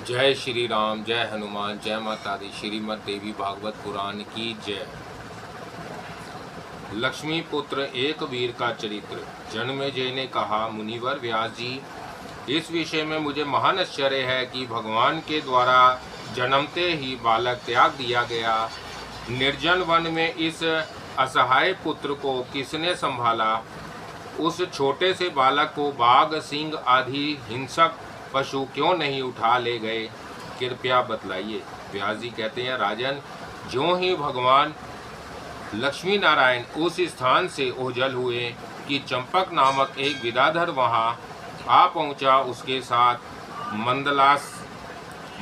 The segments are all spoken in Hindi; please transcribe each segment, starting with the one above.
जय श्री राम, जय हनुमान, जय माता दी। श्रीमद् देवी भागवत पुराण की जय। लक्ष्मी पुत्र एक वीर का चरित्र। जन्मेजय ने कहा, मुनिवर व्यास जी, इस विषय में मुझे महान आश्चर्य है कि भगवान के द्वारा जन्मते ही बालक त्याग दिया गया। निर्जन वन में इस असहाय पुत्र को किसने संभाला? उस छोटे से बालक को बाघ, सिंह आदि हिंसक पशु क्यों नहीं उठा ले गए? कृपया बतलाइए। व्यास जी कहते हैं, राजन, ज्यों ही भगवान लक्ष्मी नारायण उस स्थान से ओझल हुए कि चंपक नामक एक विद्याधर वहां आ पहुंचा, उसके साथ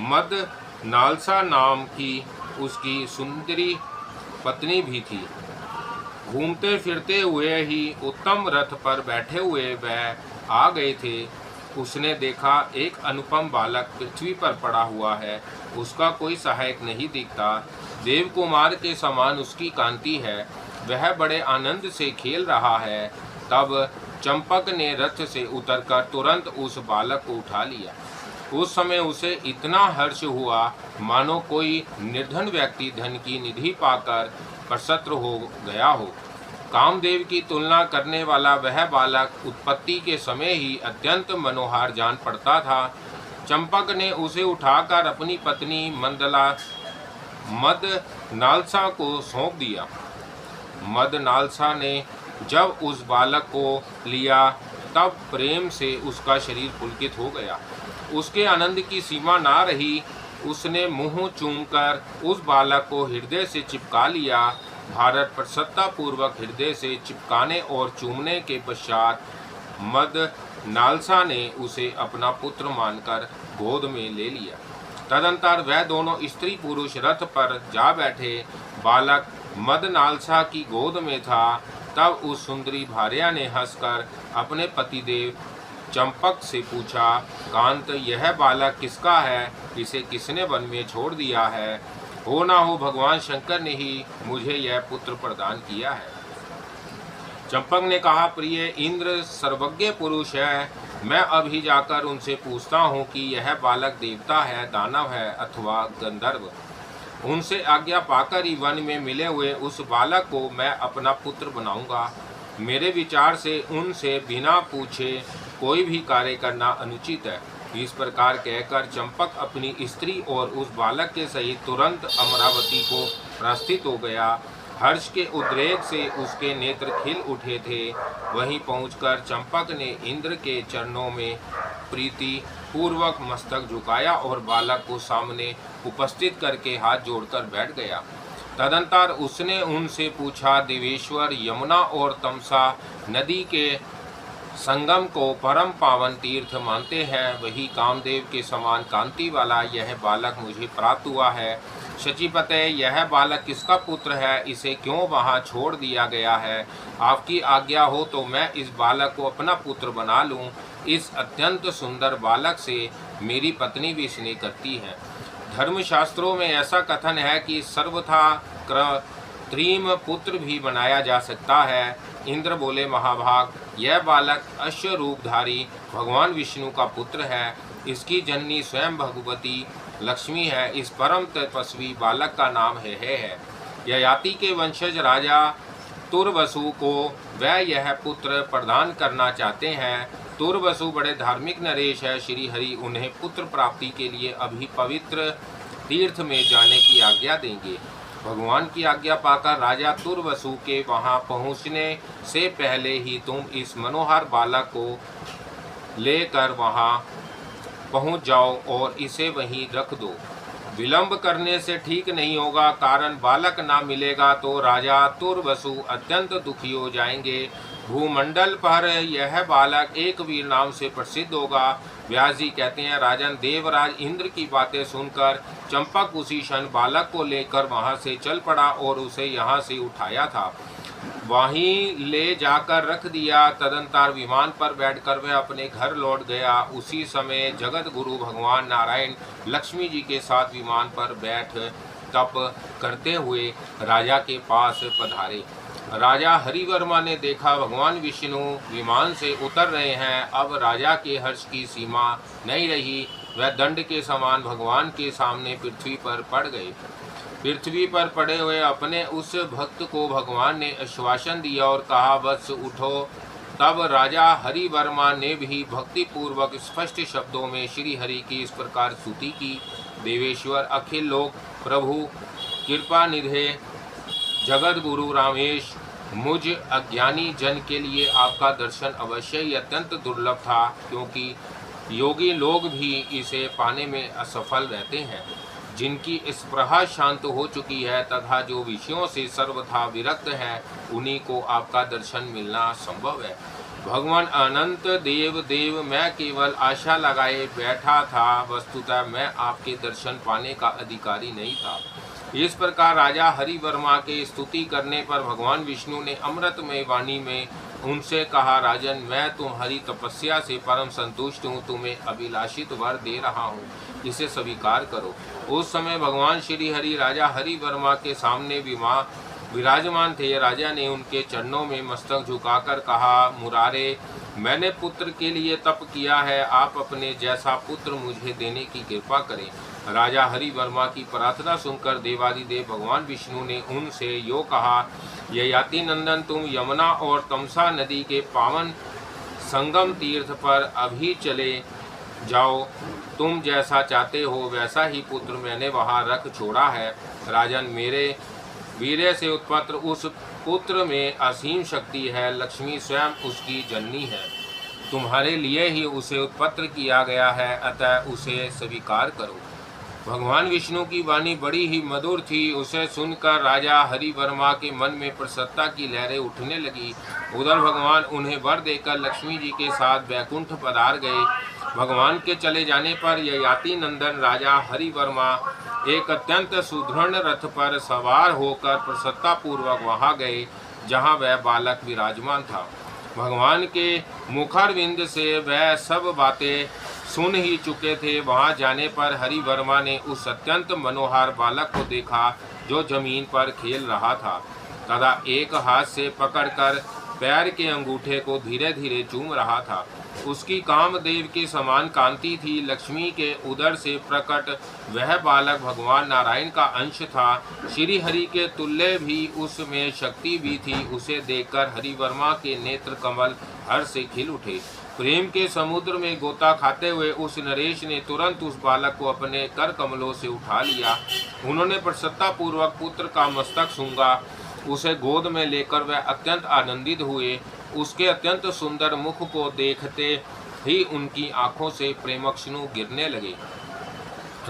मद नालसा नाम की उसकी सुंदरी पत्नी भी थी। घूमते फिरते हुए ही उत्तम रथ पर बैठे हुए वह आ गए थे। उसने देखा एक अनुपम बालक पृथ्वी पर पड़ा हुआ है, उसका कोई सहायक नहीं दिखता। देव कुमार के समान उसकी कांति है, वह बड़े आनंद से खेल रहा है। तब चंपक ने रथ से उतरकर तुरंत उस बालक को उठा लिया। उस समय उसे इतना हर्ष हुआ मानो कोई निर्धन व्यक्ति धन की निधि पाकर प्रसन्न हो गया हो। कामदेव की तुलना करने वाला वह बालक उत्पत्ति के समय ही अत्यंत मनोहर जान पड़ता था। चंपक ने उसे उठाकर अपनी पत्नी मद नालसा को सौंप दिया। मद नालसा ने जब उस बालक को लिया तब प्रेम से उसका शरीर पुलकित हो गया। उसके आनंद की सीमा ना रही। उसने मुंह चूमकर उस बालक को हृदय से चिपका लिया। भारत प्रसन्नतापूर्वक हृदय से चिपकाने और चूमने के पश्चात मद नालसा ने उसे अपना पुत्र मानकर गोद में ले लिया। तदंतर वह दोनों स्त्री पुरुष रथ पर जा बैठे। बालक मद नालसा की गोद में था। तब उस सुंदरी भार्या ने हंसकर अपने पतिदेव चंपक से पूछा, कांत, यह बालक किसका है? इसे किसने वन में छोड़ दिया है? हो ना हो भगवान शंकर ने ही मुझे यह पुत्र प्रदान किया है। चंपक ने कहा, प्रिय इंद्र सर्वज्ञ पुरुष है, मैं अभी जाकर उनसे पूछता हूँ कि यह बालक देवता है, दानव है अथवा गंधर्व। उनसे आज्ञा पाकर ही वन में मिले हुए उस बालक को मैं अपना पुत्र बनाऊंगा। मेरे विचार से उनसे बिना पूछे कोई भी कार्य करना अनुचित है। इस प्रकार कहकर चंपक अपनी स्त्री और उस बालक के सहित तुरंत अमरावती को प्रस्थित हो गया। हर्ष के उद्रेक से उसके नेत्र खिल उठे थे। वहीं पहुंचकर चंपक ने इंद्र के चरणों में प्रीति पूर्वक मस्तक झुकाया और बालक को सामने उपस्थित करके हाथ जोड़कर बैठ गया। तदंतर उसने उनसे पूछा, देवेश्वर, यमुना और तमसा नदी के संगम को परम पावन तीर्थ मानते हैं, वही कामदेव के समान कांति वाला यह बालक मुझे प्राप्त हुआ है। शचीपते, यह बालक किसका पुत्र है? इसे क्यों वहां छोड़ दिया गया है? आपकी आज्ञा हो तो मैं इस बालक को अपना पुत्र बना लूं। इस अत्यंत सुंदर बालक से मेरी पत्नी भी स्नेह करती है। धर्मशास्त्रों में ऐसा कथन है कि सर्वथा कृत्रिम पुत्र भी बनाया जा सकता है। इंद्र बोले, महाभाग, यह बालक अश्व रूपधारी भगवान विष्णु का पुत्र है। इसकी जननी स्वयं भगवती लक्ष्मी है। इस परम तपस्वी बालक का नाम है। ययाति के वंशज राजा तुर्वसु को वह यह पुत्र प्रदान करना चाहते हैं। तुर्वसु बड़े धार्मिक नरेश है। श्री हरि उन्हें पुत्र प्राप्ति के लिए अभी पवित्र तीर्थ में जाने की आज्ञा देंगे। भगवान की आज्ञा पाकर राजा तुर्वसु के वहां पहुंचने से पहले ही तुम इस मनोहर बालक को लेकर वहां पहुंच जाओ और इसे वहीं रख दो। विलंब करने से ठीक नहीं होगा, कारण बालक ना मिलेगा तो राजा तुर्वसु अत्यंत दुखी हो जाएंगे। भूमंडल पर यह बालक एक वीर नाम से प्रसिद्ध होगा। व्यास जी कहते हैं, राजन, देवराज इंद्र की बातें सुनकर चंपक उसी क्षण बालक को लेकर वहां से चल पड़ा और उसे यहाँ से उठाया था, वहीं ले जाकर रख दिया। तदंतर विमान पर बैठकर वह अपने घर लौट गया। उसी समय जगत गुरु भगवान नारायण लक्ष्मी जी के साथ विमान पर बैठ तप करते हुए राजा के पास पधारे। राजा हरिवर्मा ने देखा भगवान विष्णु विमान से उतर रहे हैं। अब राजा के हर्ष की सीमा नहीं रही। वह दंड के समान भगवान के सामने पृथ्वी पर पड़ गए। पृथ्वी पर पड़े हुए अपने उस भक्त को भगवान ने आश्वासन दिया और कहा, वत्स उठो। तब राजा हरि वर्मा ने भी भक्ति पूर्वक स्पष्ट शब्दों में श्री हरि की इस प्रकार स्तुति की, देवेश्वर अखिल लोक प्रभु कृपा निधे जगत गुरु रामेश, मुझ अज्ञानी जन के लिए आपका दर्शन अवश्य ही अत्यंत दुर्लभ था, क्योंकि योगी लोग भी इसे पाने में असफल रहते हैं। जिनकी स्पृहा शांत हो चुकी है तथा जो विषयों से सर्वथा विरक्त है, उन्हीं को आपका दर्शन मिलना संभव है। भगवान अनंत देव मैं केवल आशा लगाए बैठा था, वस्तुतः मैं आपके दर्शन पाने का अधिकारी नहीं था। इस प्रकार राजा हरि वर्मा के स्तुति करने पर भगवान विष्णु ने अमृतमय वाणी में उनसे कहा, राजन, मैं तुम्हारी तपस्या से परम संतुष्ट हूँ, तुम्हें अभिलाषित वर दे रहा हूँ, इसे स्वीकार करो। उस समय भगवान श्री हरि राजा हरि वर्मा के सामने विराजमान थे। राजा ने उनके चरणों में मस्तक झुकाकर कहा, मुरारे, मैंने पुत्र के लिए तप किया है, आप अपने जैसा पुत्र मुझे देने की कृपा करें। राजा हरि वर्मा की प्रार्थना सुनकर देवादिदेव भगवान विष्णु ने उनसे यो कहा, ययाति नंदन, तुम यमुना और तमसा नदी के पावन संगम तीर्थ पर अभी चले जाओ। तुम जैसा चाहते हो वैसा ही पुत्र मैंने वहाँ रख छोड़ा है। राजन, मेरे वीर्य से उत्पन्न उस पुत्र में असीम शक्ति है, लक्ष्मी स्वयं उसकी जननी है। तुम्हारे लिए ही उसे उत्पन्न किया गया है, अतः उसे स्वीकार करो। भगवान विष्णु की वाणी बड़ी ही मधुर थी। उसे सुनकर राजा हरि वर्मा के मन में प्रसन्नता की लहरें उठने लगी। उधर भगवान उन्हें वर देकर लक्ष्मी जी के साथ वैकुंठ पधार गए। भगवान के चले जाने पर ययाति नंदन राजा हरि वर्मा एक अत्यंत सुदृढ़ रथ पर सवार होकर प्रसन्नता पूर्वक वहां गए जहां वह बालक विराजमान था। भगवान के मुखारविंद से वह सब बातें सुन ही चुके थे। वहां जाने पर हरि वर्मा ने उस अत्यंत मनोहर बालक को देखा जो जमीन पर खेल रहा था तथा एक हाथ से पकड़कर पैर के अंगूठे को धीरे धीरे चूम रहा था। उसकी कामदेव के समान कांति थी। लक्ष्मी के उदर से प्रकट वह बालक भगवान नारायण का अंश था। श्री हरि के तुल्य भी उसमें शक्ति भी थी। उसे देखकर हरि वर्मा के नेत्र कमल हर्ष से खिल उठे। प्रेम के समुद्र में गोता खाते हुए उस नरेश ने तुरंत उस बालक को अपने कर कमलों से उठा लिया। उन्होंने प्रसन्नता पूर्वक पुत्र का मस्तक सूंघा। उसे गोद में लेकर वह अत्यंत आनंदित हुए। उसके अत्यंत सुंदर मुख को देखते ही उनकी आंखों से प्रेमक्षणु गिरने लगे।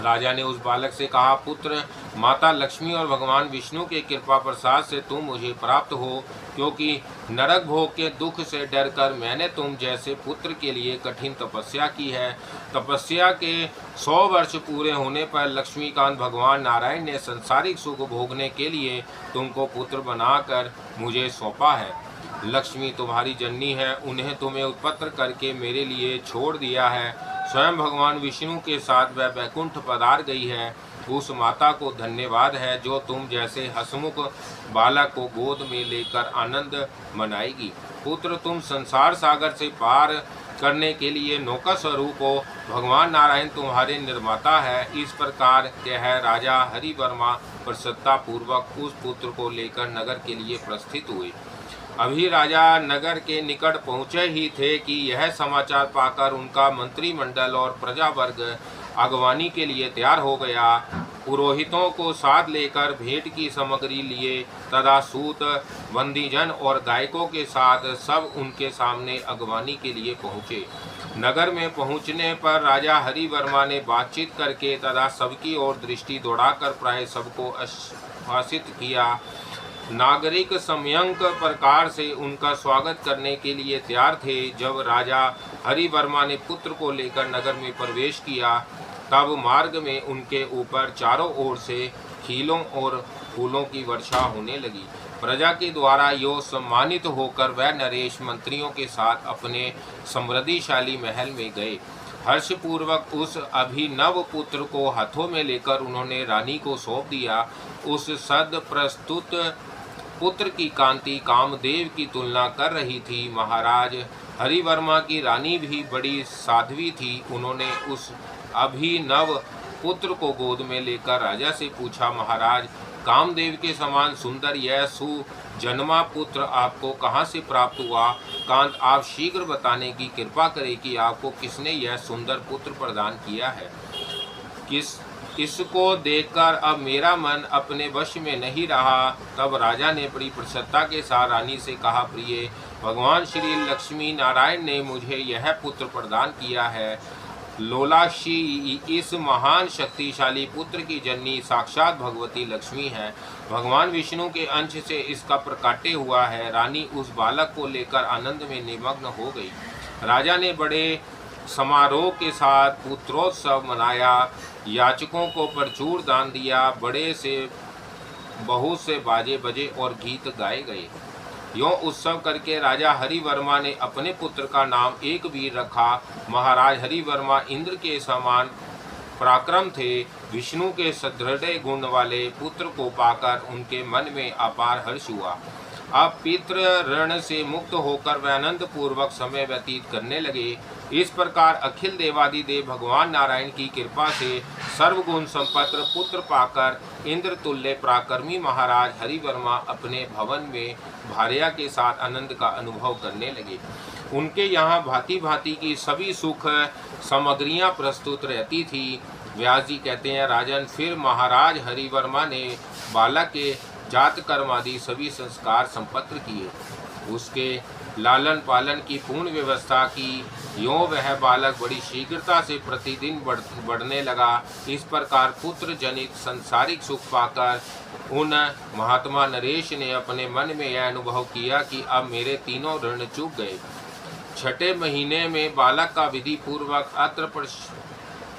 राजा ने उस बालक से कहा, पुत्र, माता लक्ष्मी और भगवान विष्णु के कृपा प्रसाद से तुम मुझे प्राप्त हो, क्योंकि नरक भोग के दुख से डरकर मैंने तुम जैसे पुत्र के लिए कठिन तपस्या की है। तपस्या के 100 वर्ष पूरे होने पर लक्ष्मीकांत भगवान नारायण ने संसारिक सुख भोगने के लिए तुमको पुत्र बनाकर मुझे सौंपा है। लक्ष्मी तुम्हारी जननी है, उन्हें तुम्हें उत्पन्न करके मेरे लिए छोड़ दिया है। स्वयं भगवान विष्णु के साथ वह वैकुंठ पधार गई है। उस माता को धन्यवाद है जो तुम जैसे हसमुख बालक को गोद में लेकर आनंद मनाएगी। पुत्र, तुम संसार सागर से पार करने के लिए नौका स्वरूप हो। भगवान नारायण तुम्हारे निर्माता है। इस प्रकार कह राजा हरि वर्मा प्रसन्नता पूर्वक उस पुत्र को लेकर नगर के लिए प्रस्थित हुए। अभी राजा नगर के निकट पहुँचे ही थे कि यह समाचार पाकर उनका मंत्रिमंडल और प्रजा वर्ग अगवानी के लिए तैयार हो गया। पुरोहितों को साथ लेकर भेंट की सामग्री लिए तथा सूत, बंदीजन और गायकों के साथ सब उनके सामने अगवानी के लिए पहुँचे। नगर में पहुँचने पर राजा हरि वर्मा ने बातचीत करके तथा सबकी ओर दृष्टि दौड़ाकर प्राय सबको आश्वासित किया। नागरिक सम्यक प्रकार से उनका स्वागत करने के लिए तैयार थे। जब राजा हरि वर्मा ने पुत्र को लेकर नगर में प्रवेश किया, तब मार्ग में उनके ऊपर चारों ओर से खीलों और फूलों की वर्षा होने लगी। प्रजा के द्वारा यो सम्मानित होकर वह नरेश मंत्रियों के साथ अपने समृद्धिशाली महल में गए। हर्षपूर्वक उस अभिनव पुत्र को हाथों में लेकर उन्होंने रानी को सौंप दिया। उस सद प्रस्तुत पुत्र की कांति कामदेव की तुलना कर रही थी। महाराज हरिवर्मा की रानी भी बड़ी साध्वी थी। उन्होंने उस अभिनव पुत्र को गोद में लेकर राजा से पूछा, महाराज, कामदेव के समान सुंदर यह सुजन्मा पुत्र आपको कहाँ से प्राप्त हुआ? कांत, आप शीघ्र बताने की कृपा करें कि आपको किसने यह सुंदर पुत्र प्रदान किया है। इसको देखकर अब मेरा मन अपने वश में नहीं रहा। तब राजा ने बड़ी प्रसन्नता के साथ रानी से कहा, प्रिय, भगवान श्री लक्ष्मी नारायण ने मुझे यह पुत्र प्रदान किया है। लोलाक्षी इस महान शक्तिशाली पुत्र की जननी साक्षात भगवती लक्ष्मी है। भगवान विष्णु के अंश से इसका प्रकाट्य हुआ है। रानी उस बालक को लेकर आनंद में निमग्न हो गई। राजा ने बड़े समारोह के साथ पुत्रोत्सव मनाया। याचकों को प्रचुर दान दिया। बड़े से बहुत से बाजे बजे और गीत गाए गए। यों उत्सव करके राजा हरिवर्मा ने अपने पुत्र का नाम एक वीर रखा। महाराज हरिवर्मा इंद्र के समान पराक्रम थे। विष्णु के सुदृढ़ गुण वाले पुत्र को पाकर उनके मन में अपार हर्ष हुआ। अब पितृ ऋण से मुक्त होकर वे आनंद पूर्वक समय व्यतीत करने लगे। इस प्रकार अखिल देवादिदेव भगवान नारायण की कृपा से सर्वगुण संपन्न पुत्र पाकर इंद्र तुल्य पराक्रमी महाराज हरिवर्मा अपने भवन में भार्या के साथ आनंद का अनुभव करने लगे। उनके यहाँ भांति भांति की सभी सुख सामग्रियाँ प्रस्तुत रहती थी। व्यास जी कहते हैं, राजन, फिर महाराज हरिवर्मा ने बालक के जात कर्म आदि सभी संस्कार संपन्न किए। उसके लालन पालन की पूर्ण व्यवस्था की। यों वह बालक बड़ी शीघ्रता से प्रतिदिन बढ़ने लगा। इस प्रकार पुत्र जनित संसारिक सुख पाकर उन महात्मा नरेश ने अपने मन में यह अनुभव किया कि अब मेरे तीनों ऋण चूक गए। छठे महीने में बालक का विधि पूर्वक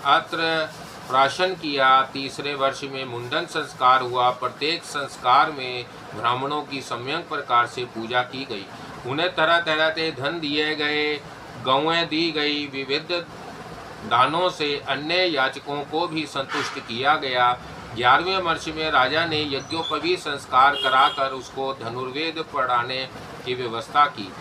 अत्र प्राशन किया। तीसरे वर्ष में मुंडन संस्कार हुआ। प्रत्येक संस्कार में ब्राह्मणों की सम्यक प्रकार से पूजा की गई। उन्हें तरह तरह के धन दिए गए, गौएं दी गई। विविध दानों से अन्य याचकों को भी संतुष्ट किया गया। 11वें वर्ष में राजा ने यज्ञोपवीत संस्कार कराकर उसको धनुर्वेद पढ़ाने की व्यवस्था की।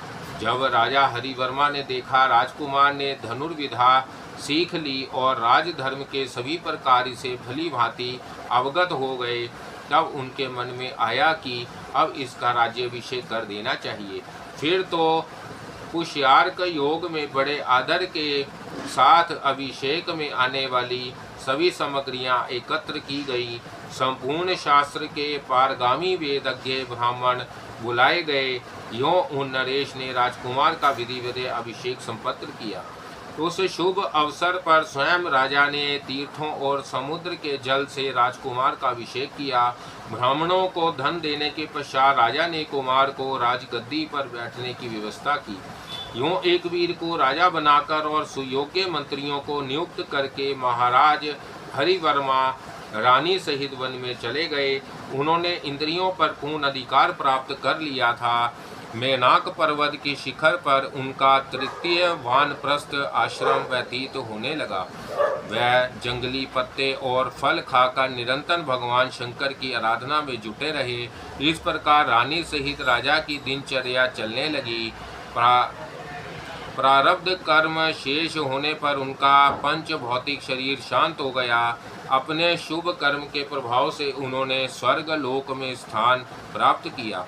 जब राजा हरिवर्मा ने देखा राजकुमार ने धनुर्विद्या सीख ली और राजधर्म के सभी प्रकार से भली भांति अवगत हो गए, तब उनके मन में आया कि अब इसका राज्याभिषेक कर देना चाहिए। फिर तो पुष्यार्क योग में बड़े आदर के साथ अभिषेक में आने वाली सभी सामग्रियां एकत्र की गई। संपूर्ण शास्त्र के पारगामी वेदज्ञ ब्राह्मण बुलाए गए। यों उन नरेश ने राजकुमार का विधिवत अभिषेक संपन्न किया। उस शुभ अवसर पर स्वयं राजा ने तीर्थों और समुद्र के जल से राजकुमार का अभिषेक किया। ब्राह्मणों को धन देने के पश्चात राजा ने कुमार को राजगद्दी पर बैठने की व्यवस्था की। यूं एक वीर को राजा बनाकर और सुयोग्य मंत्रियों को नियुक्त करके महाराज हरिवर्मा रानी सहित वन में चले गए। उन्होंने इंद्रियों पर पूर्ण अधिकार प्राप्त कर लिया था। मेनाक पर्वत की शिखर पर उनका तृतीय वानप्रस्थ आश्रम व्यतीत होने लगा। वह जंगली पत्ते और फल खाकर निरंतर भगवान शंकर की आराधना में जुटे रहे। इस प्रकार रानी सहित राजा की दिनचर्या चलने लगी। प्रारब्ध कर्म शेष होने पर उनका पंच भौतिक शरीर शांत हो गया। अपने शुभ कर्म के प्रभाव से उन्होंने स्वर्ग लोक में स्थान प्राप्त किया।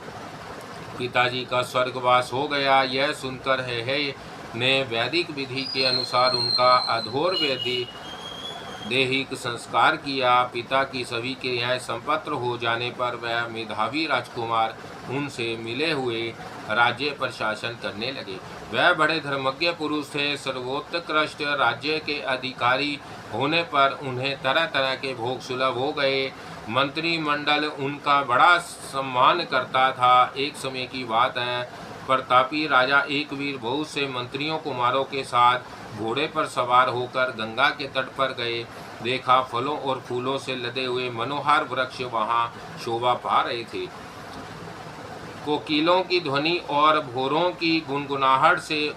पिताजी का स्वर्गवास हो गया। यह सुनकर है ने वैदिक विधि के अनुसार उनका अधोरवेदी देहिक संस्कार किया। पिता की सभी क्रियाएं संपन्न हो जाने पर वह मेधावी राजकुमार उनसे मिले हुए राज्य प्रशासन करने लगे। वह बड़े धर्मज्ञ पुरुष थे। सर्वोत्कृष्ट राज्य के अधिकारी होने पर उन्हें तरह तरह के भोग सुलभ हो गए। मंत्रिमंडल उनका बड़ा सम्मान करता था। एक समय की बात है, प्रतापी राजा एक वीर बहुत से मंत्रियों कुमारों के साथ घोड़े पर सवार होकर गंगा के तट पर गए। देखा फलों और फूलों से लदे हुए मनोहर वृक्ष वहां शोभा पा रहे थे। कोकिलों की ध्वनि और भोरों की गुनगुनाहट से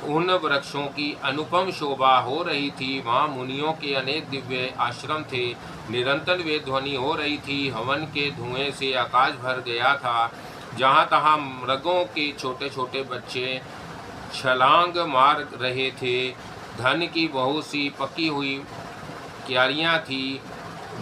उन वृक्षों की अनुपम शोभा हो रही थी। वहाँ मुनियों के अनेक दिव्य आश्रम थे। निरंतर वे ध्वनि हो रही थी। हवन के धुएं से आकाश भर गया था। जहाँ तहाँ मृगों के छोटे छोटे बच्चे छलांग मार रहे थे। धन की बहुत सी पकी हुई क्यारियाँ थी।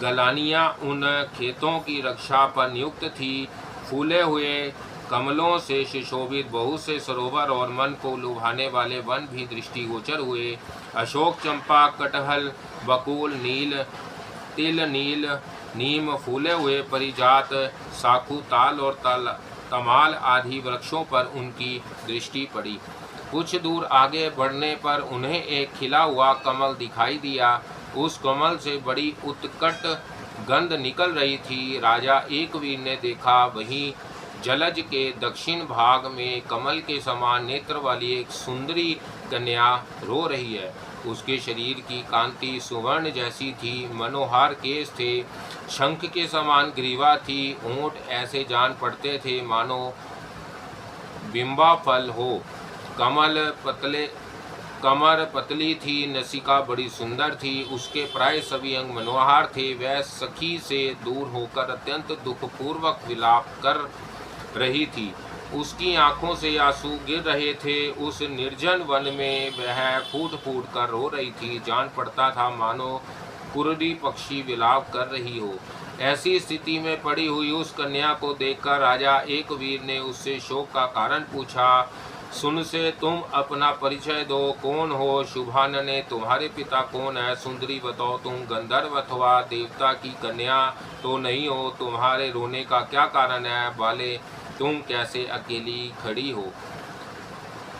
गलानियाँ उन खेतों की रक्षा पर नियुक्त थी। फूले हुए कमलों से सुशोभित बहुत से सरोवर और मन को लुभाने वाले वन भी दृष्टिगोचर हुए। अशोक, चंपा, कटहल, बकुल, नील, तिल, नील, नीम, फूले हुए परिजात, साखू, ताल और तमाल आदि वृक्षों पर उनकी दृष्टि पड़ी। कुछ दूर आगे बढ़ने पर उन्हें एक खिला हुआ कमल दिखाई दिया। उस कमल से बड़ी उत्कट गंध निकल रही थी। राजा एकवीर ने देखा, वहीं जलज के दक्षिण भाग में कमल के समान नेत्र वाली एक सुंदरी कन्या रो रही है। उसके शरीर की कांति सुवर्ण जैसी थी। मनोहार केस थे। शंख के समान ग्रीवा थी। ओंठ ऐसे जान पड़ते थे मानो बिंबा फल हो। कमर पतली थी। नसिका बड़ी सुंदर थी। उसके प्राय सभी अंग मनोहार थे। वह सखी से दूर होकर अत्यंत दुखपूर्वक विलाप कर रही थी। उसकी आंखों से आंसू गिर रहे थे। उस निर्जन वन में वह फूट फूट कर रो रही थी। जान पड़ता था मानो कुरडी पक्षी विलाप कर रही हो। ऐसी स्थिति में पड़ी हुई उस कन्या को देखकर राजा एकवीर ने उससे शोक का कारण पूछा। सुन से तुम अपना परिचय दो, कौन हो? शुभानने, तुम्हारे पिता कौन है? सुंदरी, बताओ, तुम गंधर्व अथवा देवता की कन्या तो नहीं हो? तुम्हारे रोने का क्या कारण है? बाले, तुम कैसे अकेली खड़ी हो?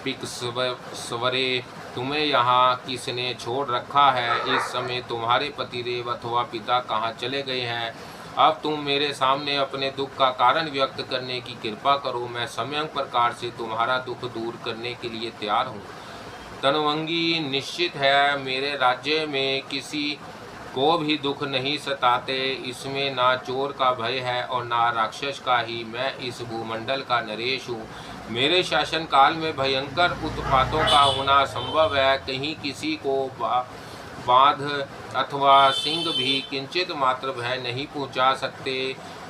पिक स्वरे, तुम्हें यहाँ किसने छोड़ रखा है? इस समय तुम्हारे पतिदेव अथवा पिता कहाँ चले गए हैं? अब तुम मेरे सामने अपने दुख का कारण व्यक्त करने की कृपा करो। मैं सम्यक प्रकार से तुम्हारा दुख दूर करने के लिए तैयार हूँ। तनवंगी, निश्चित है मेरे राज्य में किसी को भी दुख नहीं सताते। इसमें ना चोर का भय है और ना राक्षस का ही। मैं इस भूमंडल का नरेश हूँ। मेरे शासन काल में भयंकर उत्पातों का होना संभव है। कहीं किसी को बाध अथवा सिंह भी किंचित मात्र भय नहीं पहुंचा सकते।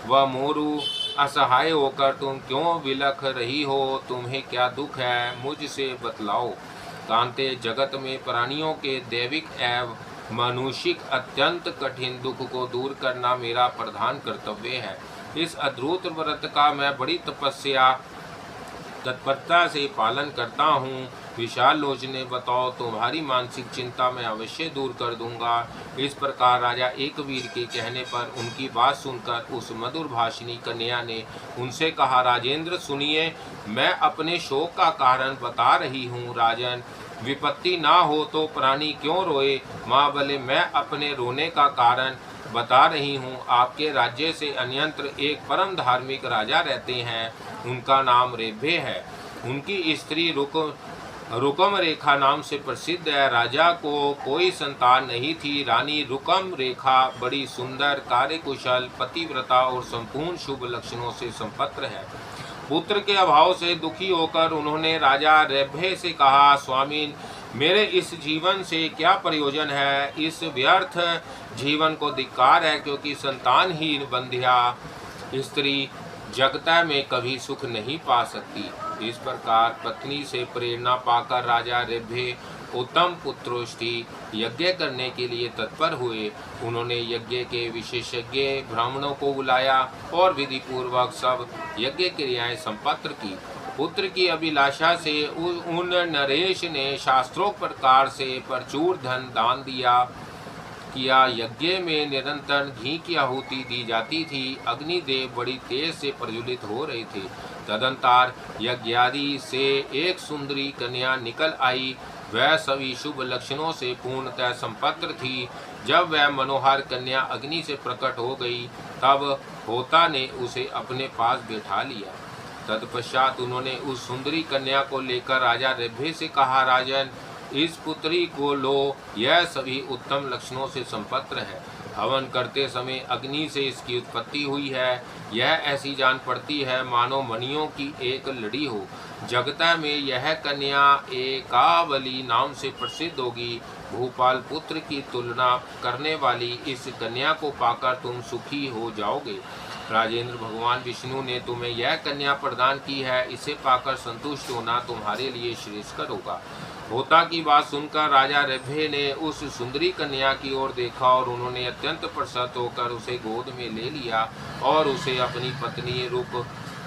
वह मोरू, असहाय होकर तुम क्यों विलख रही हो? तुम्हें क्या दुख है? मुझसे बतलाओ। कांते, जगत में प्राणियों के दैविक एवं मनुष्यिक अत्यंत कठिन दुख को दूर करना मेरा प्रधान कर्तव्य है। इस अद्भुत व्रत का मैं बड़ी तत्परता से पालन करता हूँ। विशाल लोचने, बताओ, तुम्हारी मानसिक चिंता मैं अवश्य दूर कर दूंगा। इस प्रकार राजा एकवीर के कहने पर उनकी बात सुनकर उस मधुर भाषिणी कन्या ने उनसे कहा, राजेंद्र सुनिए, मैं अपने शोक का कारण बता रही हूँ। राजन, विपत्ति ना हो तो प्राणी क्यों रोए? माँ बोले, मैं अपने रोने का कारण बता रही हूँ। आपके राज्य से अन्यंत्र एक परम धार्मिक राजा रहते हैं। उनका नाम रेभे है। उनकी स्त्री रुकम रेखा नाम से प्रसिद्ध है। राजा को कोई संतान नहीं थी। रानी रुकम रेखा बड़ी सुंदर, कार्यकुशल, पतिव्रता और संपूर्ण शुभ लक्षणों से संपन्न है। पुत्र के अभाव से दुखी होकर उन्होंने राजा रेभे से कहा, स्वामी, मेरे इस जीवन से क्या प्रयोजन है? इस व्यर्थ जीवन को धिक्कार है, क्योंकि संतानहीन बंध्या स्त्री जगता में कभी सुख नहीं पा सकती। इस प्रकार पत्नी से प्रेरणा पाकर राजा रेभे उत्तम पुत्रोष्टि यज्ञ करने के लिए तत्पर हुए। उन्होंने यज्ञ के विशेषज्ञ ब्राह्मणों को बुलाया और विधि पूर्वक सब यज्ञ क्रियाएं संपन्न की। पुत्र की अभिलाषा से उन नरेश ने शास्त्रोक्त प्रकार से प्रचुर धन दान किया। यज्ञ में निरंतर घी की आहुति दी जाती थी। अग्निदेव बड़ी तेज से प्रज्वलित हो रहे थे। तदंतर यज्ञादि से एक सुंदरी कन्या निकल आई। वह सभी शुभ लक्षणों से पूर्णतः संपन्न थी। जब वह मनोहर कन्या अग्नि से प्रकट हो गई, तब होता ने उसे अपने पास बैठा लिया। तत्पश्चात उन्होंने उस सुंदरी कन्या को लेकर राजा रेभे से कहा, राजन, इस पुत्री को लो, यह सभी उत्तम लक्षणों से संपन्न है। हवन करते समय अग्नि से इसकी उत्पत्ति हुई है। यह ऐसी जान पड़ती है मानो मणियों की एक लड़ी हो। जगता में यह कन्या एकावली नाम से प्रसिद्ध होगी। भूपाल पुत्र की तुलना करने वाली इस कन्या को पाकर तुम सुखी हो जाओगे। राजेंद्र, भगवान विष्णु ने तुम्हें यह कन्या प्रदान की है, इसे पाकर संतुष्ट होना तुम्हारे लिए श्रेयस्कर होगा। होता की बात सुनकर राजा रभ्य ने उस सुंदरी कन्या की ओर देखा और उन्होंने अत्यंत प्रसन्न होकर उसे गोद में ले लिया और उसे अपनी पत्नी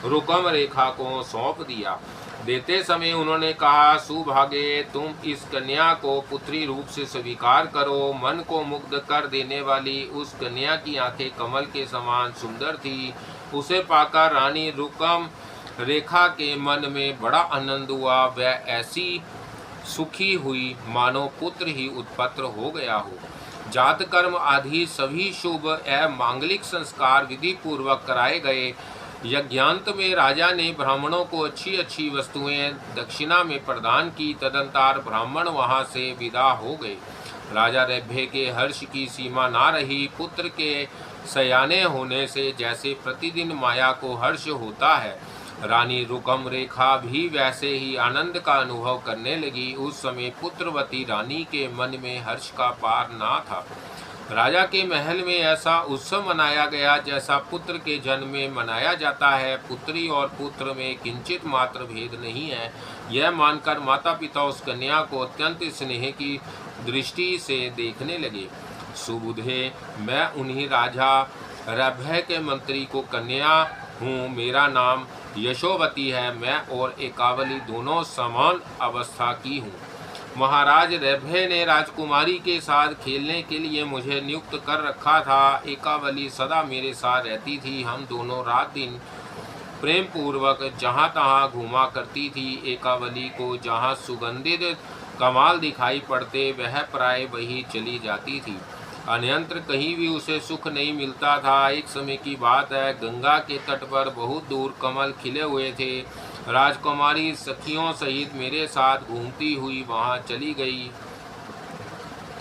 रुकम रेखा को सौंप दिया। देते समय उन्होंने कहा, सुभागे, तुम इस कन्या को पुत्री रूप से स्वीकार करो। मन को मुग्ध कर देने वाली उस कन्या की आंखें कमल के समान सुंदर थी। उसे पाकर रानी रुकम रेखा के मन में बड़ा आनंद हुआ। वह ऐसी सुखी हुई मानो पुत्र ही उत्पन्न हो गया हो। जात कर्म आदि सभी शुभ एवं मांगलिक संस्कार विधि पूर्वक कराए गए। यज्ञांत में राजा ने ब्राह्मणों को अच्छी अच्छी वस्तुएं दक्षिणा में प्रदान की। तदंतर ब्राह्मण वहां से विदा हो गए। राजा रभ्य के हर्ष की सीमा ना रही। पुत्र के सयाने होने से जैसे प्रतिदिन माया को हर्ष होता है, रानी रुकम रेखा भी वैसे ही आनंद का अनुभव करने लगी। उस समय पुत्रवती रानी के मन में हर्ष का पार ना था। राजा के महल में ऐसा उत्सव मनाया गया जैसा पुत्र के जन्म में मनाया जाता है। पुत्री और पुत्र में किंचित मात्र भेद नहीं है। यह मानकर माता पिता उस कन्या को अत्यंत स्नेह की दृष्टि से देखने लगे। सुबुधे, मैं उन्हीं राजा रभ्य के मंत्री को कन्या हूँ। मेरा नाम यशोवती है। मैं और एकावली दोनों समान अवस्था की हूँ। महाराज रभ्य ने राजकुमारी के साथ खेलने के लिए मुझे नियुक्त कर रखा था। एकावली सदा मेरे साथ रहती थी। हम दोनों रात दिन प्रेम पूर्वक जहाँ तहाँ घूमा करती थी। एकावली को जहाँ सुगंधित कमाल दिखाई पड़ते वह प्राय वही चली जाती थी। अन्यंत्र कहीं भी उसे सुख नहीं मिलता था। एक समय की बात है, गंगा के तट पर बहुत दूर कमल खिले हुए थे। राजकुमारी सखियों सहित मेरे साथ घूमती हुई वहां चली गई।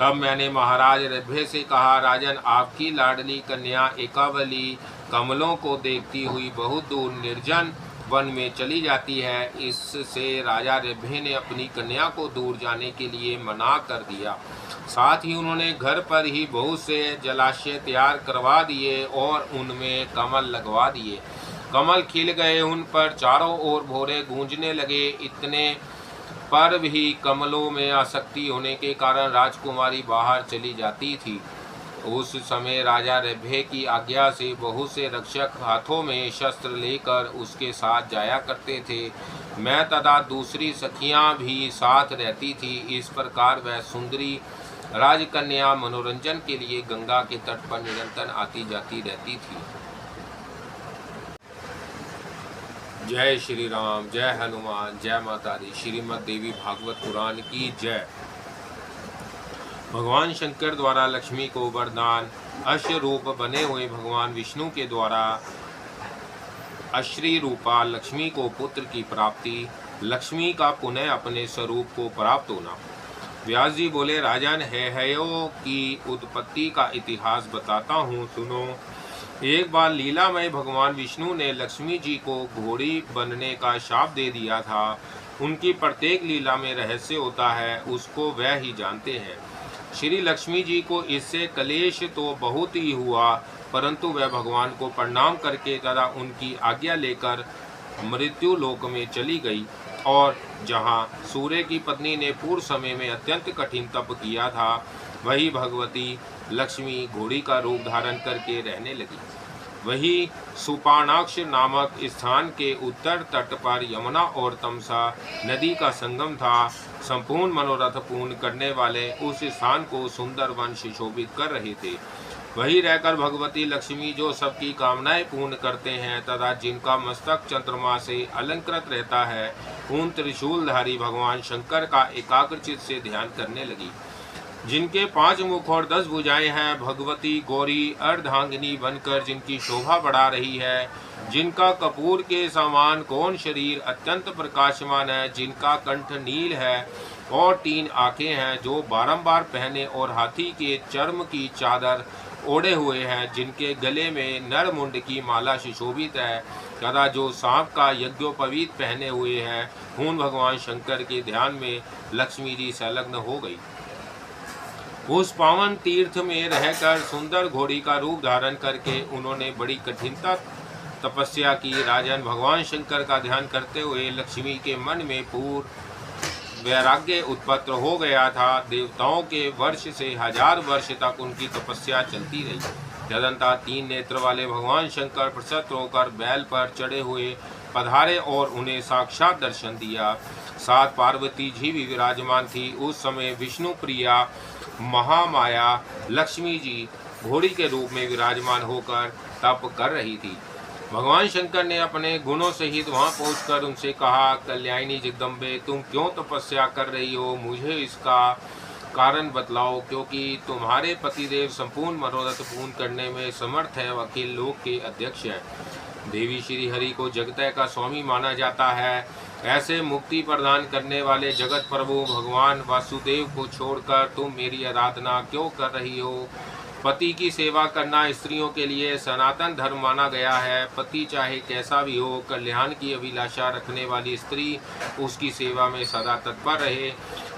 तब मैंने महाराज रभ्य से कहा, राजन, आपकी लाडली कन्या एकावली कमलों को देखती हुई बहुत दूर निर्जन वन में चली जाती है। इससे राजा रभ्य ने अपनी कन्या को दूर जाने के लिए मना कर दिया। साथ ही उन्होंने घर पर ही बहुत से जलाशय तैयार करवा दिए और उनमें कमल लगवा दिए। कमल खिल गए, उन पर चारों ओर भौरे गूंजने लगे। इतने पर भी कमलों में आसक्ति होने के कारण राजकुमारी बाहर चली जाती थी। उस समय राजा रभ्य की आज्ञा से बहुत से रक्षक हाथों में शस्त्र लेकर उसके साथ जाया करते थे। मैं तथा दूसरी सखियां भी साथ रहती थी। इस प्रकार वह सुंदरी राजकन्या मनोरंजन के लिए गंगा के तट पर निरंतर आती जाती रहती थी। जय श्री राम, जय हनुमान, जय माता दी। श्रीमद् देवी भागवत पुराण की जय। भगवान शंकर द्वारा लक्ष्मी को वरदान। अश्व रूप बने हुए भगवान विष्णु के द्वारा अश्री रूपा लक्ष्मी को पुत्र की प्राप्ति। लक्ष्मी का पुनः अपने स्वरूप को प्राप्त होना। व्यास जी बोले, राजन, हेहयों की उत्पत्ति का इतिहास बताता हूँ, सुनो। एक बार लीलामय भगवान विष्णु ने लक्ष्मी जी को घोड़ी बनने का शाप दे दिया था। उनकी प्रत्येक लीला में रहस्य होता है, उसको वह ही जानते हैं। श्री लक्ष्मी जी को इससे कलेश तो बहुत ही हुआ, परंतु वह भगवान को प्रणाम करके तथा उनकी आज्ञा लेकर मृत्यु लोक में चली गई और जहाँ सूर्य की पत्नी ने पूर्व समय में अत्यंत कठिन तप किया था, वही भगवती लक्ष्मी घोड़ी का रूप धारण करके रहने लगी। वही सुपार्णाक्ष नामक स्थान के उत्तर तट पर यमुना और तमसा नदी का संगम था। संपूर्ण मनोरथ पूर्ण करने वाले उस स्थान को सुंदर वन सुशोभित कर रहे थे। वही रहकर भगवती लक्ष्मी जो सबकी कामनाएं पूर्ण करते हैं तथा जिनका मस्तक चंद्रमा से अलंकृत रहता है, उन त्रिशूलधारी भगवान शंकर का एकाग्रचित से ध्यान करने लगी। जिनके 5 मुख और 10 भुजाएं हैं, भगवती गौरी अर्धांगिनी बनकर जिनकी शोभा बढ़ा रही है, जिनका कपूर के समान कौन शरीर अत्यंत प्रकाशमान है, जिनका कंठ नील है और 3 आंखें हैं, जो बारंबार पहने और हाथी के चर्म की चादर ओढ़े हुए हैं, जिनके गले में नरमुंड की माला सुशोभित है, तथा जो सांप का यज्ञोपवीत पहने हुए हैं। हून भगवान शंकर के ध्यान में लक्ष्मी जी संलग्न हो गई। उस पावन तीर्थ में रहकर सुंदर घोड़ी का रूप धारण करके उन्होंने बड़ी कठिनता तपस्या की। राजन, भगवान शंकर का ध्यान करते हुए लक्ष्मी के मन में पूर्ण वैराग्य उत्पन्न हो गया था। देवताओं के वर्ष से 1000 वर्ष तक उनकी तपस्या चलती रही। तदंतर 3 नेत्र वाले भगवान शंकर प्रसन्न होकर बैल पर चढ़े हुए पधारे और उन्हें साक्षात दर्शन दिया। साथ पार्वती जी भी विराजमान थी। उस समय विष्णु प्रिया महामाया लक्ष्मी जी घोड़ी के रूप में विराजमान होकर तप कर रही थी। भगवान शंकर ने अपने गुणों सहित वहां पहुंचकर उनसे कहा, कल्याणी जगदम्बे, तुम क्यों तपस्या कर रही हो? मुझे इसका कारण बतलाओ, क्योंकि तुम्हारे पतिदेव संपूर्ण मनोरथ पूर्ण करने में समर्थ है, अखिल लोक के अध्यक्ष है। देवी श्री हरि को जगत का स्वामी माना जाता है। ऐसे मुक्ति प्रदान करने वाले जगत प्रभु भगवान वासुदेव को छोड़कर तुम मेरी आराधना क्यों कर रही हो? पति की सेवा करना स्त्रियों के लिए सनातन धर्म माना गया है। पति चाहे कैसा भी हो, कल्याण की अभिलाषा रखने वाली स्त्री उसकी सेवा में सदा तत्पर रहे।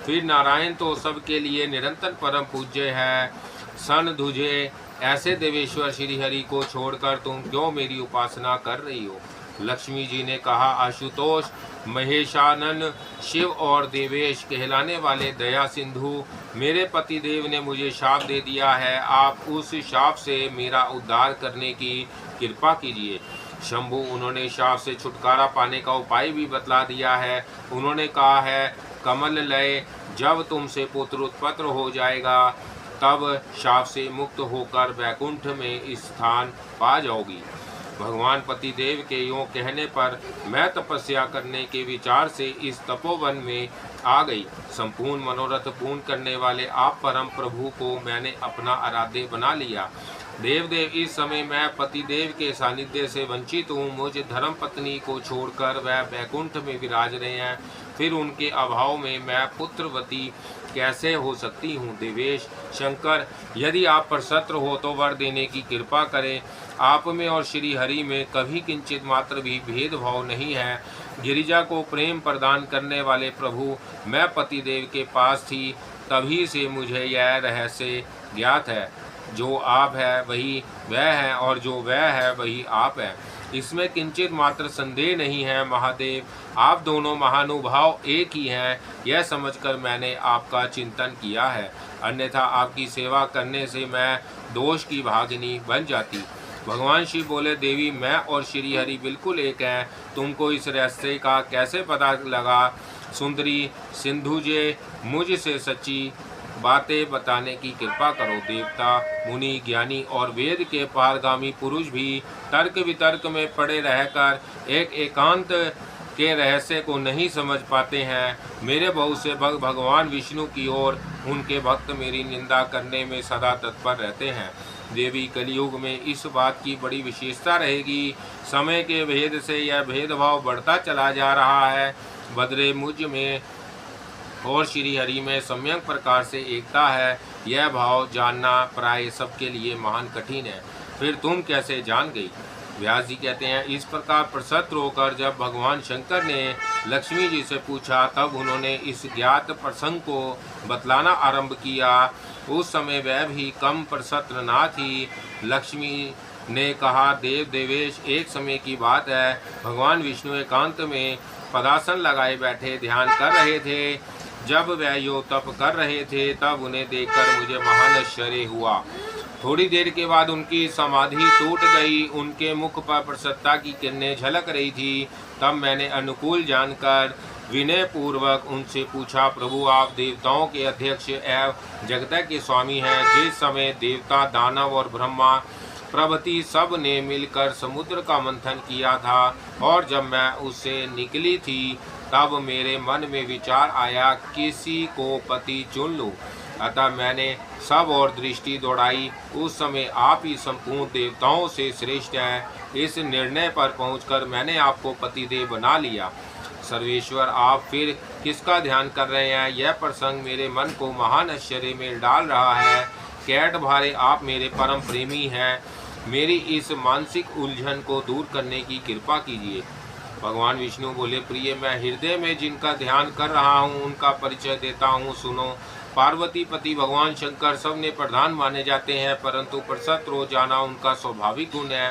फिर नारायण तो सबके लिए निरंतर परम पूज्य है। सन धुजे ऐसे देवेश्वर श्री हरि को छोड़कर तुम क्यों मेरी उपासना कर रही हो? लक्ष्मी जी ने कहा, आशुतोष, महेशानन, शिव और देवेश कहलाने वाले दया सिंधु, मेरे पति देव ने मुझे शाप दे दिया है। आप उस शाप से मेरा उद्धार करने की कृपा कीजिए। शंभु, उन्होंने शाप से छुटकारा पाने का उपाय भी बतला दिया है। उन्होंने कहा है, कमल लय, जब तुमसे पुत्र उत्पन्न हो जाएगा तब शाप से मुक्त होकर वैकुंठ में स्थान पा जाओगी। भगवान पतिदेव के यों कहने पर मैं तपस्या करने के विचार से इस तपोवन में आ गई। संपूर्ण मनोरथ पूर्ण करने वाले आप परम प्रभु को मैंने अपना आराध्य बना लिया। देवदेव, इस समय मैं पतिदेव के सानिध्य से वंचित हूँ। मुझे धर्म पत्नी को छोड़कर वह वैकुंठ में विराज रहे हैं। फिर उनके अभाव में मैं पुत्रवती कैसे हो सकती हूँ? देवेश शंकर, यदि आप प्रसन्न हो तो वर देने की कृपा करें। आप में और श्री हरि में कभी किंचित मात्र भी भेदभाव नहीं है। गिरिजा को प्रेम प्रदान करने वाले प्रभु, मैं पतिदेव के पास थी, तभी से मुझे यह रहस्य ज्ञात है। जो आप है वही वह है और जो वह है वही आप है, इसमें किंचित मात्र संदेह नहीं है। महादेव, आप दोनों महानुभाव एक ही हैं, यह समझकर मैंने आपका चिंतन किया है। अन्यथा आपकी सेवा करने से मैं दोष की भागिनी बन जाती। भगवान शिव बोले, देवी, मैं और श्री हरि बिल्कुल एक हैं। तुमको इस रहस्य का कैसे पता लगा? सुंदरी सिंधुजे, मुझसे सच्ची बातें बताने की कृपा करो। देवता, मुनि, ज्ञानी और वेद के पारगामी पुरुष भी तर्क वितर्क में पड़े रहकर एक एकांत के रहस्य को नहीं समझ पाते हैं। मेरे बहुत से भक्त भगवान विष्णु की ओर उनके भक्त मेरी निंदा करने में सदा तत्पर रहते हैं। देवी, कलयुग में इस बात की बड़ी विशेषता रहेगी। समय के भेद से यह भेदभाव बढ़ता चला जा रहा है। बदले मुझ में और श्री हरि में सम्यक प्रकार से एकता है। यह भाव जानना प्राय सबके लिए महान कठिन है। फिर तुम कैसे जान गई? व्यास जी कहते हैं, इस प्रकार प्रसन्न होकर जब भगवान शंकर ने लक्ष्मी जी से पूछा, तब उन्होंने इस ज्ञात प्रसंग को बतलाना आरंभ किया। उस समय वह भी कम प्रसन्न ना थी। लक्ष्मी ने कहा, देव देवेश, एक समय की बात है। भगवान विष्णु एकांत में पदासन लगाए बैठे ध्यान कर रहे थे। जब वह यो तप कर रहे थे तब उन्हें देखकर मुझे महान आश्चर्य हुआ। थोड़ी देर के बाद उनकी समाधि टूट गई। उनके मुख पर प्रसन्नता की किरणें झलक रही थी। तब मैंने अनुकूल जानकर विनय पूर्वक उनसे पूछा, प्रभु, आप देवताओं के अध्यक्ष एवं जगत के स्वामी हैं। जिस समय देवता, दानव और ब्रह्मा प्रभृति सब ने मिलकर समुद्र का मंथन किया था और जब मैं उससे निकली थी तब मेरे मन में विचार आया, किसी को पति चुन लूं। अतः मैंने सब और दृष्टि दौड़ाई। उस समय आप ही संपूर्ण देवताओं से श्रेष्ठ हैं। इस निर्णय पर पहुंचकर मैंने आपको पतिदेव बना लिया। सर्वेश्वर, आप फिर किसका ध्यान कर रहे हैं? यह प्रसंग मेरे मन को महान आश्चर्य में डाल रहा है। कैट भारे आप मेरे परम प्रेमी हैं, मेरी इस मानसिक उलझन को दूर करने की कृपा कीजिए। भगवान विष्णु बोले, प्रिय, मैं हृदय में जिनका ध्यान कर रहा हूँ उनका परिचय देता हूँ, सुनो। पार्वती पति भगवान शंकर सबने प्रधान माने जाते हैं, परंतु प्रसत रो जाना उनका स्वाभाविक गुण है।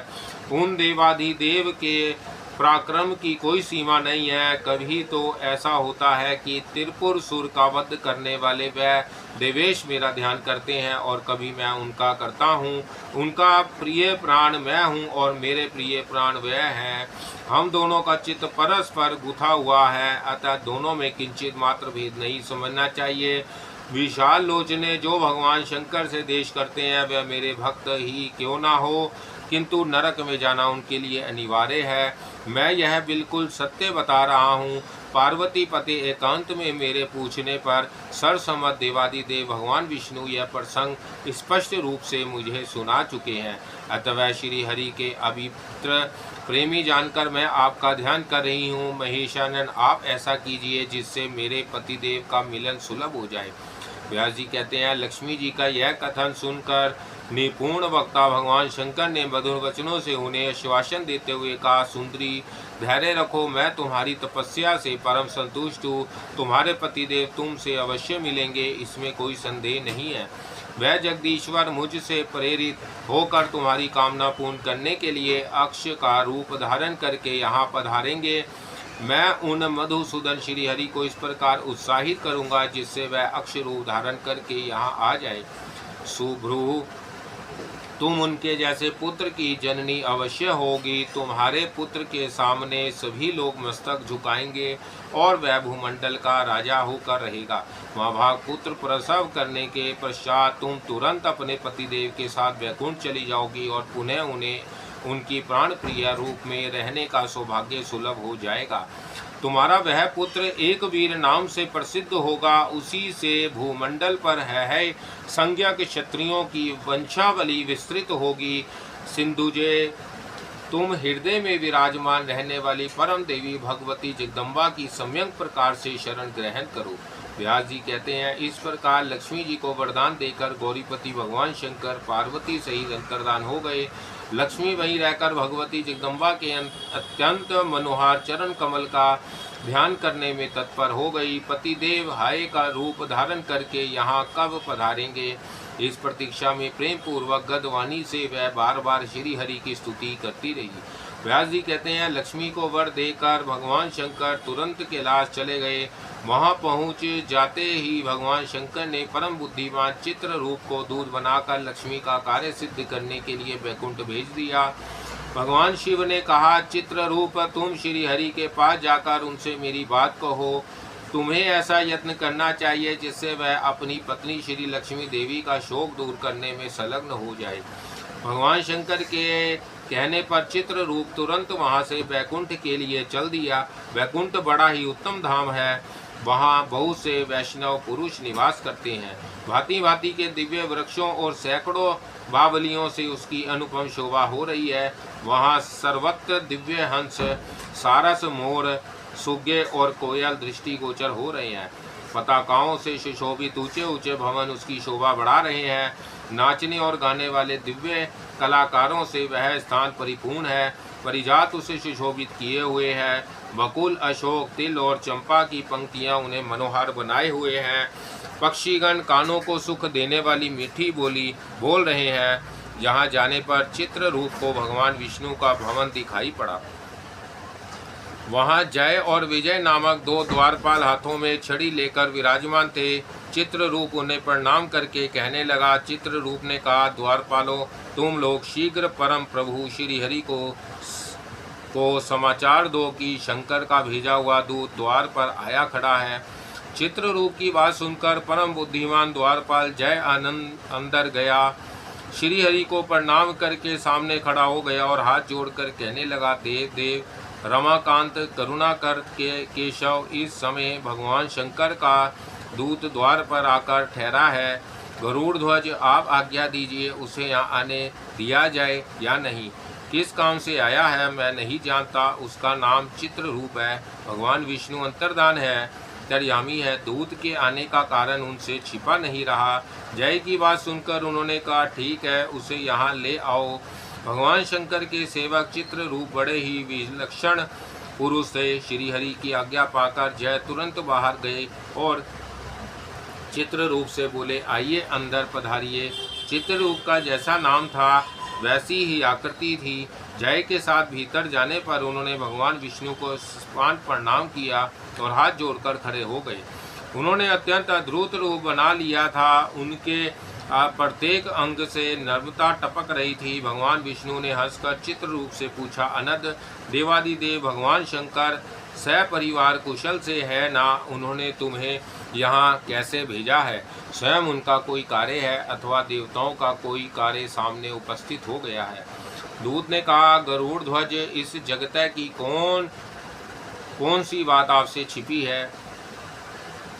उन देवाधिदेव के पराक्रम की कोई सीमा नहीं है। कभी तो ऐसा होता है कि त्रिपुर सुर का वध करने वाले वह देवेश मेरा ध्यान करते हैं और कभी मैं उनका करता हूँ। उनका प्रिय प्राण मैं हूँ और मेरे प्रिय प्राण वह हैं। हम दोनों का चित्त परस्पर गुथा हुआ है, अतः दोनों में किंचित मात्र भेद नहीं समझना चाहिए। विशाल लोचने जो भगवान शंकर से देश करते हैं वह मेरे भक्त ही क्यों ना हो, किंतु नरक में जाना उनके लिए अनिवार्य है। मैं यह बिल्कुल सत्य बता रहा हूँ। पार्वती पति एकांत में मेरे पूछने पर सर्वसम्मत देवादिदेव भगवान विष्णु यह प्रसंग स्पष्ट रूप से मुझे सुना चुके हैं। अतः श्री हरि के अभिप्र प्रेमी जानकर मैं आपका ध्यान कर रही हूँ। महेशानंद, आप ऐसा कीजिए जिससे मेरे पतिदेव का मिलन सुलभ हो जाए। व्यास जी कहते हैं, लक्ष्मी जी का यह कथन सुनकर निपुण वक्ता भगवान शंकर ने मधुर वचनों से उन्हें आश्वासन देते हुए कहा, सुंदरी, धैर्य रखो, मैं तुम्हारी तपस्या से परम संतुष्ट हूँ। तुम्हारे पतिदेव तुमसे अवश्य मिलेंगे, इसमें कोई संदेह नहीं है। वह जगदीश्वर मुझसे प्रेरित होकर तुम्हारी कामना पूर्ण करने के लिए अक्ष का रूप धारण करके यहाँ पधारेंगे। मैं उन मधुसूदन श्री हरि को इस प्रकार उत्साहित करूँगा जिससे वह अक्ष रूप धारण करके यहाँ आ जाए। सुभ्रू, तुम उनके जैसे पुत्र की जननी अवश्य होगी। तुम्हारे पुत्र के सामने सभी लोग मस्तक झुकाएंगे और वह भूमंडल का राजा होकर रहेगा। महाभाग, पुत्र प्रसव करने के पश्चात तुम तुरंत अपने पतिदेव के साथ वैकुंठ चली जाओगी और पुनः उन्हें उनकी प्राण प्रिय रूप में रहने का सौभाग्य सुलभ हो जाएगा। तुम्हारा वह पुत्र एक वीर नाम से प्रसिद्ध होगा। उसी से भूमंडल पर है संज्ञक क्षत्रियों की वंशावली विस्तृत होगी। सिंधुजे, तुम हृदय में विराजमान रहने वाली परम देवी भगवती जगदम्बा की सम्यक प्रकार से शरण ग्रहण करो। व्यास जी कहते हैं, इस प्रकार लक्ष्मी जी को वरदान देकर गौरीपति भगवान शंकर पार्वती सहित अंतर्धान हो गए। लक्ष्मी वहीं रहकर भगवती जगदम्बा के अत्यंत मनोहर चरण कमल का ध्यान करने में तत्पर हो गई। पतिदेव हाय का रूप धारण करके यहाँ कब पधारेंगे, इस प्रतीक्षा में प्रेम पूर्वक गदवाणी से वह बार बार श्री हरि की स्तुति करती रही। व्यास जी कहते हैं, लक्ष्मी को वर देकर भगवान शंकर तुरंत कैलाश चले गए। वहां पहुंच जाते ही भगवान शंकर ने परम बुद्धिमान चित्र रूप को दूध बनाकर लक्ष्मी का कार्य सिद्ध करने के लिए वैकुंठ भेज दिया। भगवान शिव ने कहा, चित्र रूप, तुम श्री हरि के पास जाकर उनसे मेरी बात कहो। तुम्हें ऐसा यत्न करना चाहिए जिससे वह अपनी पत्नी श्री लक्ष्मी देवी का शोक दूर करने में संलग्न हो जाए। भगवान शंकर के कहने पर चित्र रूप तुरंत वहां से वैकुंठ के लिए चल दिया। वैकुंठ बड़ा ही उत्तम धाम है। वहाँ बहुत से वैष्णव पुरुष निवास करते हैं। भांति भांति के दिव्य वृक्षों और सैकड़ों बावलियों से उसकी अनुपम शोभा हो रही है। वहाँ सर्वत्र दिव्य हंस, सारस, मोर, सुग्गे और कोयल दृष्टिगोचर हो रहे हैं। पताकाओं से सुशोभित ऊंचे ऊंचे भवन उसकी शोभा बढ़ा रहे हैं। नाचने और गाने वाले दिव्य कलाकारों से वह स्थान परिपूर्ण है। परिजात उसे सुशोभित किए हुए हैं। बकुल, अशोक, तिल और चंपा की पंक्तियां उन्हें मनोहर बनाए हुए हैं। पक्षीगण कानों को सुख देने वाली मीठी बोली बोल रहे हैं। यहाँ जाने पर चित्र रूप को भगवान विष्णु का भवन दिखाई पड़ा। वहाँ जय और विजय नामक दो द्वारपाल हाथों में छड़ी लेकर विराजमान थे। चित्र रूप उन्हें प्रणाम करके कहने लगा। चित्र रूप ने कहा, द्वारपालों, तुम लोग शीघ्र परम प्रभु श्री हरि को समाचार दो कि शंकर का भेजा हुआ दूत द्वार पर आया खड़ा है। चित्र रूप की बात सुनकर परम बुद्धिमान द्वारपाल जय आनंद अंदर गया। श्री हरि को प्रणाम करके सामने खड़ा हो गया और हाथ जोड़कर कहने लगा, देव देव, रमाकांत, करुणाकर के केशव, इस समय भगवान शंकर का दूत द्वार पर आकर ठहरा है। गरुड़ ध्वज, आप आज्ञा दीजिए, उसे यहाँ आने दिया जाए या नहीं। किस काम से आया है मैं नहीं जानता। उसका नाम चित्र रूप है। भगवान विष्णु अंतर्धान है। अंतर्यामी है। दूत के आने का कारण उनसे छिपा नहीं रहा। जय की बात सुनकर उन्होंने कहा, ठीक है, उसे यहाँ ले आओ। भगवान शंकर के सेवक चित्ररूप बड़े ही विलक्षण पुरुष थे। श्री हरि की आज्ञा पाकर जय तुरंत बाहर गए और चित्ररूप से बोले, आइए अंदर पधारिए। चित्ररूप का जैसा नाम था वैसी ही आकृति थी। जय के साथ भीतर जाने पर उन्होंने भगवान विष्णु को साष्टांग प्रणाम किया और हाथ जोड़कर खड़े हो गए। उन्होंने अत्यंत अद्भुत रूप बना लिया था। उनके प्रत्येक अंग से नर्मता टपक रही थी। भगवान विष्णु ने हंसकर चित्र रूप से पूछा, अनंत देवादिदेव भगवान शंकर सपरिवार कुशल से है ना? उन्होंने तुम्हें यहाँ कैसे भेजा है? स्वयं उनका कोई कार्य है अथवा देवताओं का कोई कार्य सामने उपस्थित हो गया है? दूत ने कहा, गरुड़ ध्वज, इस जगत की कौन सी बात आपसे छिपी है?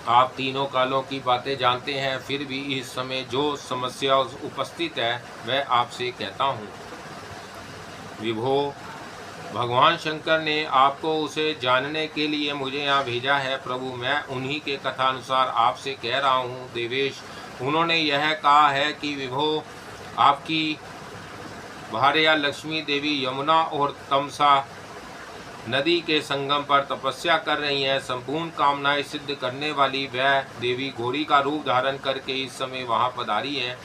आप तीनों कालों की बातें जानते हैं, फिर भी इस समय जो समस्या उपस्थित है वह आपसे कहता हूँ। विभो, भगवान शंकर ने आपको उसे जानने के लिए मुझे यहाँ भेजा है। प्रभु, मैं उन्हीं के कथानुसार आपसे कह रहा हूँ। देवेश, उन्होंने यह कहा है कि विभो, आपकी भार्या लक्ष्मी देवी यमुना और तमसा नदी के संगम पर तपस्या कर रही हैं। संपूर्ण कामनाएं सिद्ध करने वाली वह देवी घोड़ी का रूप धारण करके इस समय वहां पधारी हैं।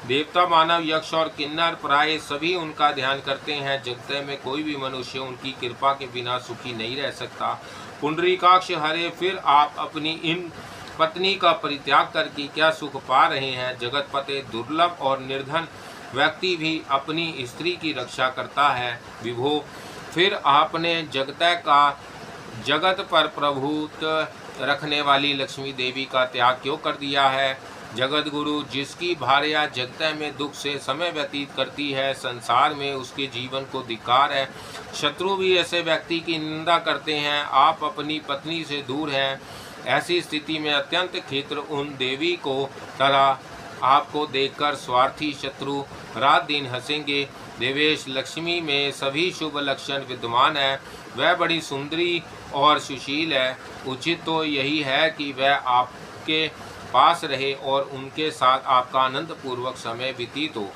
देवता, मानव, यक्ष और किन्नर प्राय सभी उनका ध्यान करते हैं। जगत में कोई भी मनुष्य उनकी कृपा के बिना सुखी नहीं रह सकता। पुंडरीकाक्ष हरे, फिर आप अपनी इन पत्नी का परित्याग करके क्या सुख पा रहे हैं? जगतपते, दुर्लभ और निर्धन व्यक्ति भी अपनी स्त्री की रक्षा करता है। विभो, फिर आपने जगत पर प्रभुत्व रखने वाली लक्ष्मी देवी का त्याग क्यों कर दिया है? जगत गुरु, जिसकी भार्या जगत में दुख से समय व्यतीत करती है, संसार में उसके जीवन को धिक्कार है। शत्रु भी ऐसे व्यक्ति की निंदा करते हैं। आप अपनी पत्नी से दूर हैं। ऐसी स्थिति में अत्यंत खेत्र उन देवी को तरह आपको देखकर स्वार्थी शत्रु रात दिन हंसेंगे। देवेश, लक्ष्मी में सभी शुभ लक्षण विद्यमान है। वह बड़ी सुंदरी और सुशील है। उचित तो यही है कि वह आपके पास रहे और उनके साथ आपका आनंद पूर्वक समय व्यतीत हो।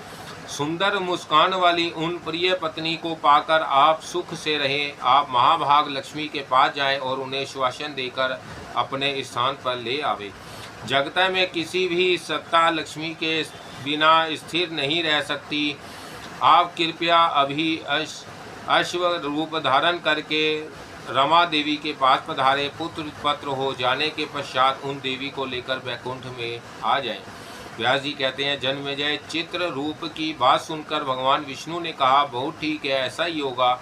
सुंदर मुस्कान वाली उन प्रिय पत्नी को पाकर आप सुख से रहें। आप महाभाग लक्ष्मी के पास जाएं और उन्हें श्वासन देकर अपने स्थान पर ले आवे। जगत में किसी भी सत्ता लक्ष्मी के बिना स्थिर नहीं रह सकती। आप कृपया अभी अश्व रूप धारण करके रमा देवी के पास पधारे। पुत्र पत्र हो जाने के पश्चात उन देवी को लेकर वैकुंठ में आ जाएं। व्यास जी कहते हैं, जन्मेजय, चित्र रूप की बात सुनकर भगवान विष्णु ने कहा, बहुत ठीक है, ऐसा ही होगा।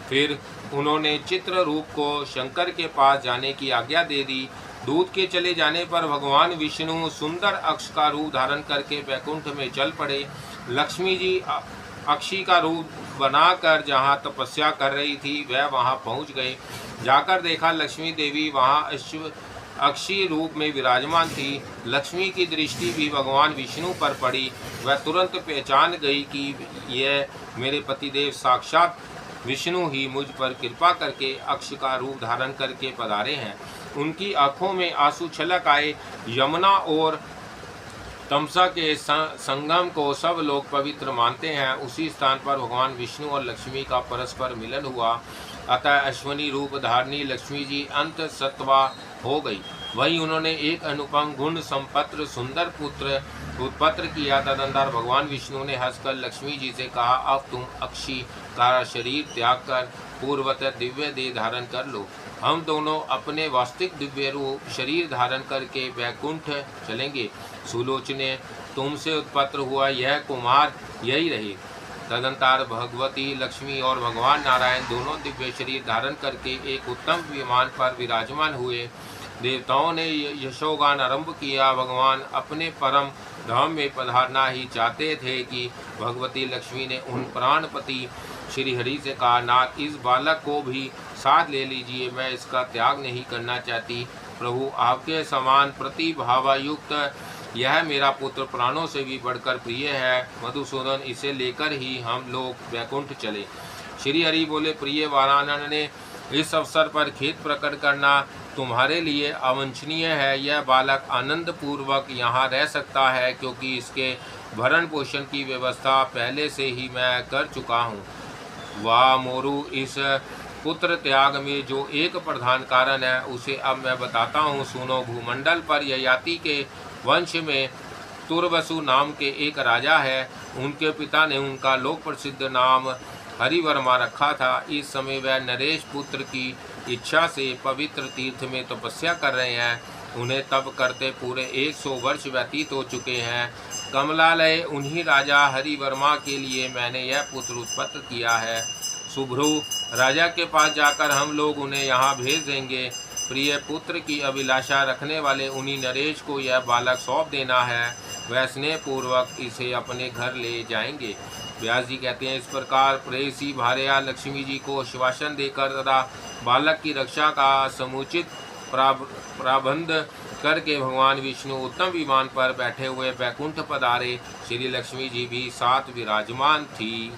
फिर उन्होंने चित्र रूप को शंकर के पास जाने की आज्ञा दे दी। दूत के चले जाने पर भगवान विष्णु सुंदर अक्ष का रूप धारण करके वैकुंठ में चल पड़े। लक्ष्मी जी अक्षी का रूप बनाकर जहाँ तपस्या कर रही थी वह वहाँ पहुँच गए। जाकर देखा लक्ष्मी देवी वहाँ अक्षी रूप में विराजमान थी। लक्ष्मी की दृष्टि भी भगवान विष्णु पर पड़ी। वह तुरंत पहचान गई कि यह मेरे पतिदेव साक्षात विष्णु ही मुझ पर कृपा करके अक्ष का रूप धारण करके पधारे हैं। उनकी आंखों में आंसू छलक आए। यमुना और तमसा के संगम को सब लोग पवित्र मानते हैं। उसी स्थान पर भगवान विष्णु और लक्ष्मी का परस्पर मिलन हुआ। अतः अश्वनी रूप धारणी लक्ष्मी जी अंत सत्वा हो गई। वहीं उन्होंने एक अनुपम गुण संपत्र सुंदर पुत्र उत्पत्र किया। तदनंतर भगवान विष्णु ने हंसकर लक्ष्मी जी से कहा, अब तुम अक्षी का शरीर त्याग कर पूर्वत दिव्य देह धारण कर लो। हम दोनों अपने वास्तविक दिव्य रूप शरीर धारण करके वैकुंठ चलेंगे। सुलोचने, तुमसे उत्पन्न हुआ यह कुमार यही रहे। तदनंतर भगवती लक्ष्मी और भगवान नारायण दोनों दिव्य शरीर धारण करके एक उत्तम विमान पर विराजमान हुए। देवताओं ने यशोगान आरंभ किया। भगवान अपने परम धाम में पधारना ही चाहते थे कि भगवती लक्ष्मी ने उन प्राणपति श्री हरि से कहा, नाथ, इस बालक को भी साथ ले लीजिए, मैं इसका त्याग नहीं करना चाहती। प्रभु, आपके समान प्रतिभावायुक्त यह मेरा पुत्र प्राणों से भी बढ़कर प्रिय है। मधुसूदन, इसे लेकर ही हम लोग वैकुंठ चले। श्री हरि बोले, प्रिय वारानन ने इस अवसर पर खेद प्रकट करना तुम्हारे लिए अवांछनीय है। यह बालक आनंद पूर्वक यहाँ रह सकता है, क्योंकि इसके भरण पोषण की व्यवस्था पहले से ही मैं कर चुका हूँ। वाह मोरू, इस पुत्र त्याग में जो एक प्रधान कारण है उसे अब मैं बताता हूँ, सुनो। भूमंडल पर ययाति के वंश में तुर्वसु नाम के एक राजा है। उनके पिता ने उनका लोक प्रसिद्ध नाम हरिवर्मा रखा था। इस समय वह नरेश पुत्र की इच्छा से पवित्र तीर्थ में तपस्या कर रहे हैं। उन्हें तप करते पूरे 100 वर्ष व्यतीत हो चुके हैं। कमलालय उन्हीं राजा हरिवर्मा के लिए मैंने यह पुत्र उत्पन्न किया है। शुभ्रू, राजा के पास जाकर हम लोग उन्हें यहाँ भेज देंगे। प्रिय पुत्र की अभिलाषा रखने वाले उन्हीं नरेश को यह बालक सौंप देना है। वह स्नेहपूर्वक इसे अपने घर ले जाएंगे। व्यास जी कहते हैं, इस प्रकार प्रेयसी भार्या लक्ष्मी जी को आश्वासन देकर तथा बालक की रक्षा का समुचित प्रबंध करके भगवान विष्णु उत्तम विमान पर बैठे हुए बैकुंठ पधारे। श्री लक्ष्मी जी भी साथ विराजमान थी।